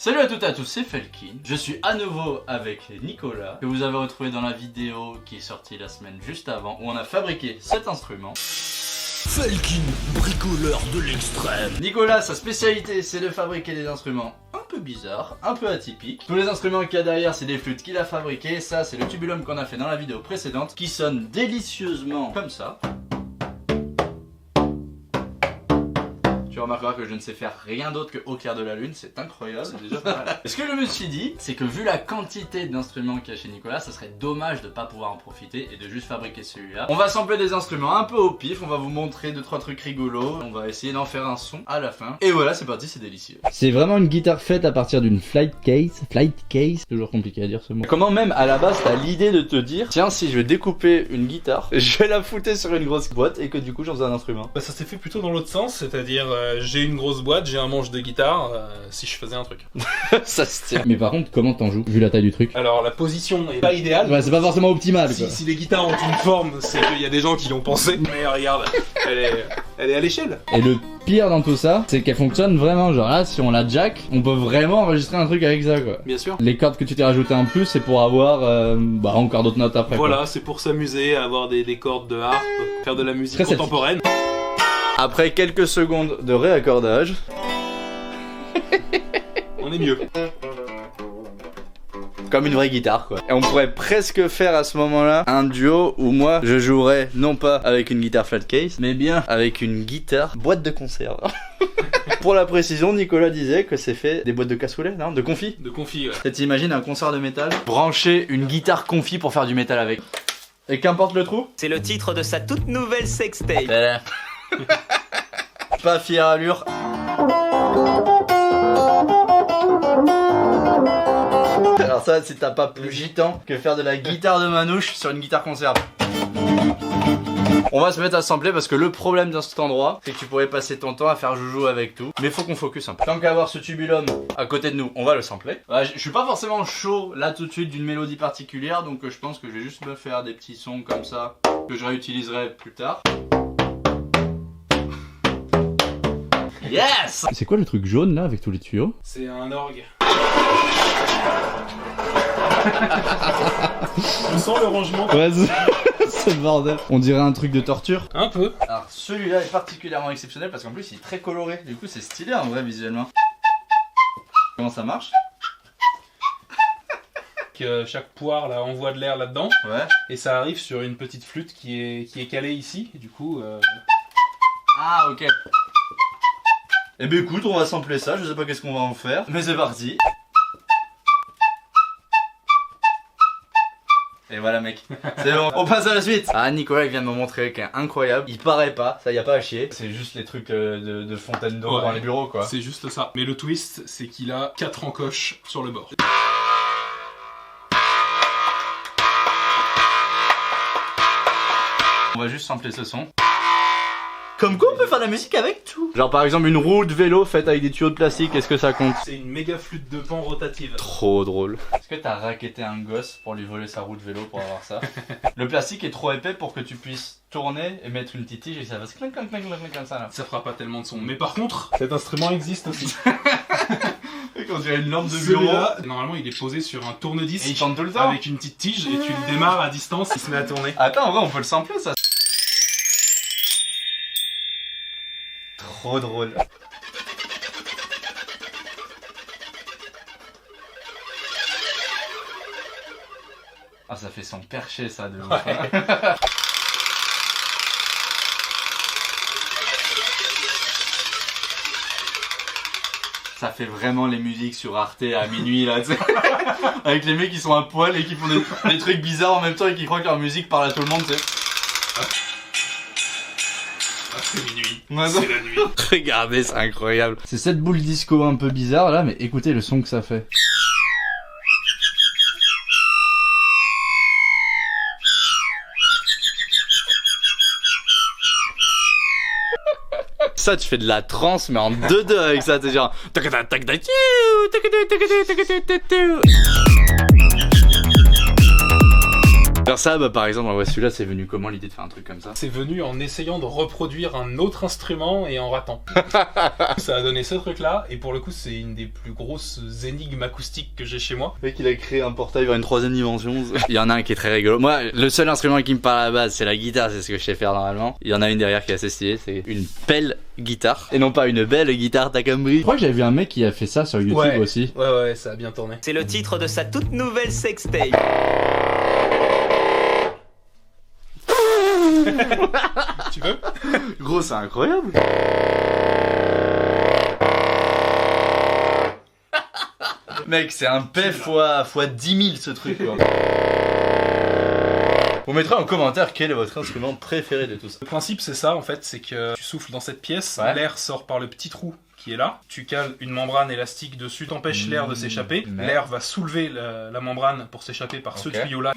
Salut à toutes et à tous, c'est Felkin. Je suis à nouveau avec Nicolas, que vous avez retrouvé dans la vidéo qui est sortie la semaine juste avant, où on a fabriqué cet instrument. Felkin, bricoleur de l'extrême. Nicolas, sa spécialité, c'est de fabriquer des instruments un peu bizarres, un peu atypiques. Tous les instruments qu'il y a derrière, c'est des flûtes qu'il a fabriquées. Ça, c'est le tubulum qu'on a fait dans la vidéo précédente, qui sonne délicieusement comme ça. Tu remarqueras que je ne sais faire rien d'autre que au clair de la lune, c'est incroyable. C'est déjà pas mal. Ce que je me suis dit, c'est que vu la quantité d'instruments qu'il y a chez Nicolas, ça serait dommage de pas pouvoir en profiter et de juste fabriquer celui-là. On va sampler des instruments un peu au pif, on va vous montrer 2-3 trucs rigolos, on va essayer d'en faire un son à la fin. Et voilà, c'est parti, c'est délicieux. C'est vraiment une guitare faite à partir d'une flight case, toujours compliqué à dire ce mot. Comment même à la base t'as l'idée de te dire, tiens, si je vais découper une guitare, je vais la foutre sur une grosse boîte et que du coup j'en faisais un instrument. Bah ça s'est fait plutôt dans l'autre sens, c'est-à-dire j'ai une grosse boîte, j'ai un manche de guitare, si je faisais un truc. Ça se tient. Mais par contre, comment t'en joues, vu la taille du truc? Alors la position est pas idéale. Ouais, c'est pas forcément optimal, quoi. Si les guitares ont une forme, c'est qu'il y a des gens qui l'ont pensé. Mais regarde, elle est à l'échelle. Et le pire dans tout ça, c'est qu'elle fonctionne vraiment. Genre là, si on la jack, on peut vraiment enregistrer un truc avec ça, quoi. Bien sûr. Les cordes que tu t'es rajoutées en plus, c'est pour avoir encore d'autres notes après. Voilà, c'est pour s'amuser, avoir des cordes de harpe, faire de la musique Très contemporaine. Après quelques secondes de réaccordage, On est mieux. comme une vraie guitare quoi. Et on pourrait presque faire à ce moment-là un duo où moi je jouerais non pas avec une guitare flat case, mais bien avec une guitare boîte de conserve. Pour la précision, Nicolas disait que c'est fait des boîtes de cassoulet, non? De confit. De confit, ouais. Tu t'imagines un concert de métal, brancher une guitare confit pour faire du métal avec. Et qu'importe le trou. C'est le titre de sa toute nouvelle sextape. Pas fière allure. Alors ça, c'est t'as pas plus gitan que faire de la guitare de manouche sur une guitare conserve. On va se mettre à sampler parce que le problème dans cet endroit, c'est que tu pourrais passer ton temps à faire joujou avec tout. Mais faut qu'on focus un peu. Tant qu'à avoir ce tubulum à côté de nous, on va le sampler. Je suis pas forcément chaud là tout de suite d'une mélodie particulière, donc je pense que je vais juste me faire des petits sons comme ça que je réutiliserai plus tard. Yes! C'est quoi le truc jaune là avec tous les tuyaux? C'est un orgue. Je sens le rangement. Ouais, c'est le bordel. On dirait un truc de torture. Un peu. Alors celui-là est particulièrement exceptionnel parce qu'en plus il est très coloré. Du coup c'est stylé en vrai visuellement. Comment ça marche? Que chaque poire là envoie de l'air là-dedans. Ouais. Et ça arrive sur une petite flûte qui est calée ici. Et du coup. Ah ok. Eh ben écoute, on va sampler ça, je sais pas qu'est-ce qu'on va en faire, mais c'est parti. Et voilà mec, c'est bon, on passe à la suite. Ah Nicolas il vient de me montrer qu'un incroyable, il paraît pas, ça y a pas à chier. C'est juste les trucs de fontaine d'eau dans les bureaux quoi. C'est juste ça. Mais le twist, c'est qu'il a 4 encoches sur le bord. On va juste sampler ce son. Comme quoi on peut faire de la musique avec tout. Genre par exemple une roue de vélo faite avec des tuyaux de plastique, est-ce que ça compte? C'est une méga flûte de pan rotative. Trop drôle. Est-ce que t'as racketté un gosse pour lui voler sa roue de vélo pour avoir ça? Le plastique est trop épais pour que tu puisses tourner et mettre une petite tige et ça va se clink clink clink clink comme ça là. Ça fera pas tellement de son. Mais par contre, cet instrument existe aussi. On dirait une lampe de bureau. Celui-là, normalement il est posé sur un tourne-disque. Et il tourne tout le temps. Avec une petite tige et tu le démarres à distance, il se met à tourner. Attends, en vrai on peut le sampler ça. Trop drôle. Ah ça fait son perché ça de ouf. Ça fait vraiment les musiques sur Arte à minuit là, tu sais. Avec les mecs qui sont à poil et qui font des trucs bizarres en même temps et qui croient que leur musique parle à tout le monde, tu sais. C'est minuit. Ouais, C'est la nuit. Regardez, c'est incroyable. C'est cette boule disco un peu bizarre là, mais écoutez le son que ça fait. Ça, tu fais de la trance, mais en 2-2 avec ça, t'es genre. Faire ça, bah par exemple, ouais, celui-là, c'est venu comment l'idée de faire un truc comme ça? C'est venu en essayant de reproduire un autre instrument et en ratant. Ça a donné ce truc-là, et pour le coup, c'est une des plus grosses énigmes acoustiques que j'ai chez moi. Le mec, il a créé un portail vers une troisième dimension. Il y en a un qui est très rigolo. Moi, le seul instrument qui me parle à la base, c'est la guitare, c'est ce que je sais faire normalement. Il y en a une derrière qui est assez stylée, c'est une pelle guitare. Et non pas une belle guitare Takambri. Je crois que j'avais vu un mec qui a fait ça sur YouTube aussi. Ouais, ça a bien tourné. C'est le titre de sa toute nouvelle sextape. Tu veux? Gros, c'est incroyable. Mec, c'est un P fois 10 000 ce truc quoi. Vous mettrez en commentaire quel est votre instrument préféré de tout ça. Le principe c'est ça en fait, c'est que tu souffles dans cette pièce, l'air sort par le petit trou qui est là, tu cales une membrane élastique dessus, t'empêches l'air de s'échapper, l'air va soulever la membrane pour s'échapper par ce tuyau là.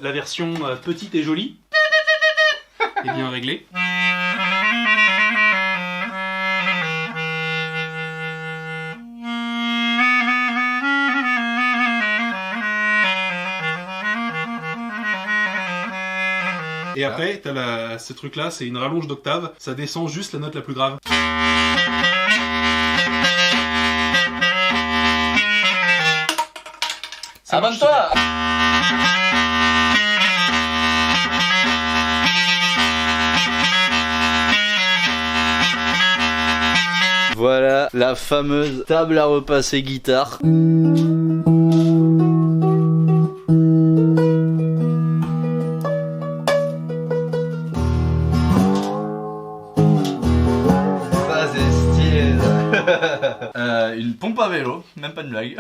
La version petite et jolie est bien réglée. Et après, t'as ce truc là, c'est une rallonge d'octave, ça descend juste la note la plus grave. Abonne-toi! Voilà la fameuse table à repasser guitare. Une pompe à vélo, même pas de blague.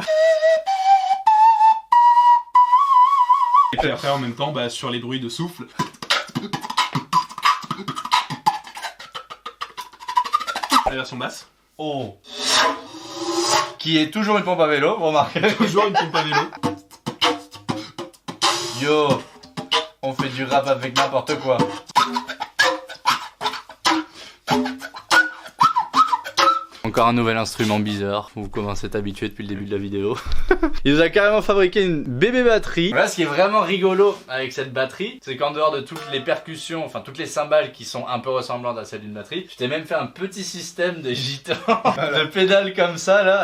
Et puis après en même temps, bah, sur les bruits de souffle. La version basse. Oh. Qui est toujours une pompe à vélo, vous remarquez. Toujours une pompe à vélo. Yo, on fait du rap avec n'importe quoi. Encore un nouvel instrument bizarre, vous commencez à être habitué depuis le début de la vidéo. Il nous a carrément fabriqué une bébé batterie. Voilà, ce qui est vraiment rigolo avec cette batterie, c'est qu'en dehors de toutes les percussions, enfin toutes les cymbales qui sont un peu ressemblantes à celles d'une batterie, je t'ai même fait un petit système de gitans, de pédales comme ça là.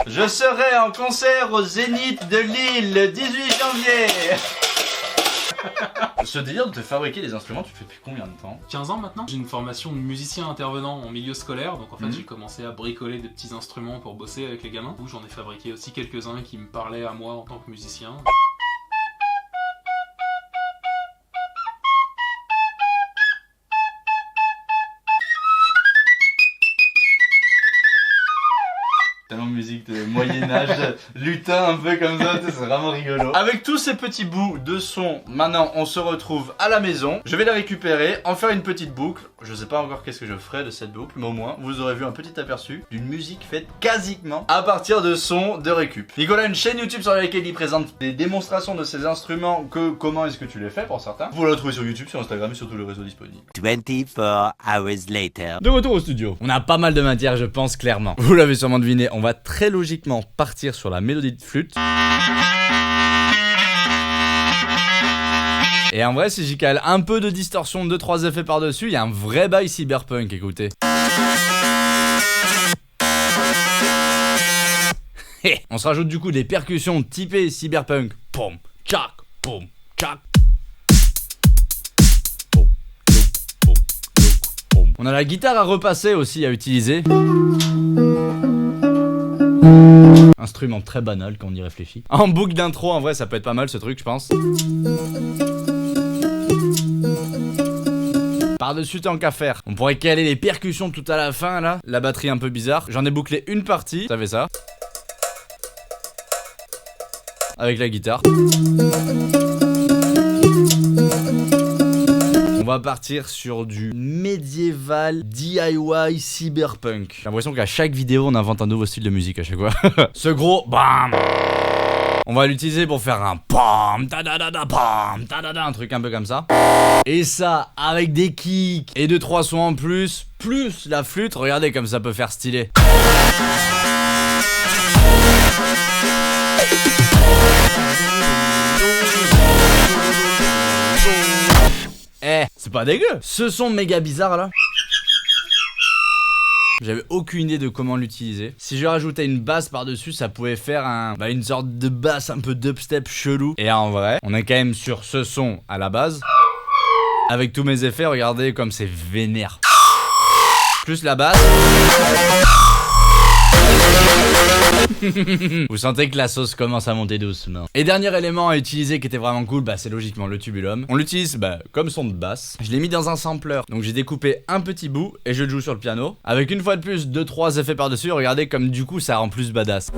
Je serai en concert au Zénith de Lille le 18 janvier. Ce délire de te fabriquer des instruments, tu le fais depuis combien de temps? 15 ans maintenant. J'ai une formation de musicien intervenant en milieu scolaire, donc en fait j'ai commencé à bricoler des petits instruments pour bosser avec les gamins. J'en ai fabriqué aussi quelques-uns qui me parlaient à moi en tant que musicien. Tellement musique de Moyen-Âge, lutin un peu comme ça, c'est vraiment rigolo. Avec tous ces petits bouts de son, maintenant on se retrouve à la maison. Je vais les récupérer, en faire une petite boucle. Je sais pas encore qu'est-ce que je ferai de cette boucle, mais au moins vous aurez vu un petit aperçu d'une musique faite quasiment à partir de sons de récup. Nicolas a une chaîne YouTube sur laquelle il présente des démonstrations de ses instruments, comment est-ce que tu les fais pour certains. Vous la trouvez sur YouTube, sur Instagram et sur tous les réseaux disponibles. 24 hours later. De retour au studio. On a pas mal de matière, je pense clairement. Vous l'avez sûrement deviné, on va très logiquement partir sur la mélodie de flûte. Et en vrai, si j'y cale un peu de distorsion, 2-3 effets par-dessus, il y a un vrai bail cyberpunk, écoutez. On se rajoute du coup des percussions typées cyberpunk. Pom, tchac, pom, tchac. On a la guitare à repasser aussi à utiliser. Instrument très banal quand on y réfléchit. En boucle d'intro, en vrai, ça peut être pas mal ce truc, je pense. Par-dessus, tant qu'à faire. On pourrait caler les percussions tout à la fin, là. La batterie un peu bizarre. J'en ai bouclé une partie, ça fait ça. Avec la guitare. On va partir sur du médiéval DIY cyberpunk. J'ai l'impression qu'à chaque vidéo on invente un nouveau style de musique à chaque fois. Ce gros BAM. On va l'utiliser pour faire un pam, ta-da-da-da, pam, ta-da-da, un truc un peu comme ça. Et ça, avec des kicks et 2-3 sons en plus, plus la flûte, regardez comme ça peut faire stylé. Eh, c'est pas dégueu. Ce son méga bizarre là. J'avais aucune idée de comment l'utiliser. Si je rajoutais une basse par-dessus, ça pouvait faire une sorte de basse un peu dubstep chelou. Et en vrai, on est quand même sur ce son à la base. Avec tous mes effets, regardez comme c'est vénère. Plus la basse. Vous sentez que la sauce commence à monter doucement. Et dernier élément à utiliser qui était vraiment cool, c'est logiquement le tubulum. On l'utilise comme son de basse. Je l'ai mis dans un sampler, donc j'ai découpé un petit bout et je le joue sur le piano. Avec une fois de plus 2-3 effets par-dessus, regardez comme du coup ça rend plus badass.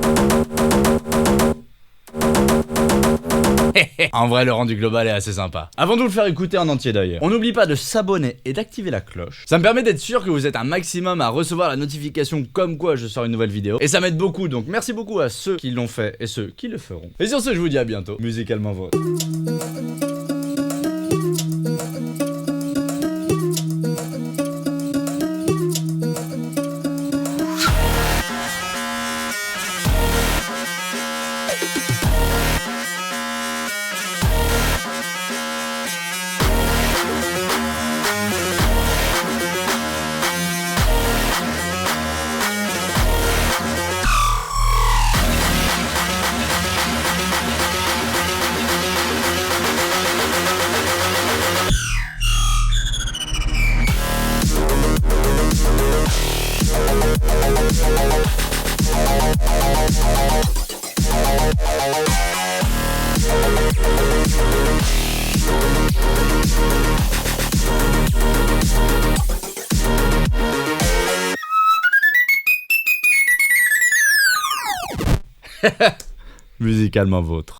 En vrai, le rendu global est assez sympa. Avant de vous le faire écouter en entier d'ailleurs, on n'oublie pas de s'abonner et d'activer la cloche. Ça me permet d'être sûr que vous êtes un maximum à recevoir la notification comme quoi je sors une nouvelle vidéo. Et ça m'aide beaucoup, donc merci beaucoup à ceux qui l'ont fait et ceux qui le feront. Et sur ce, je vous dis à bientôt, musicalement vôtre. Musicalement vôtre.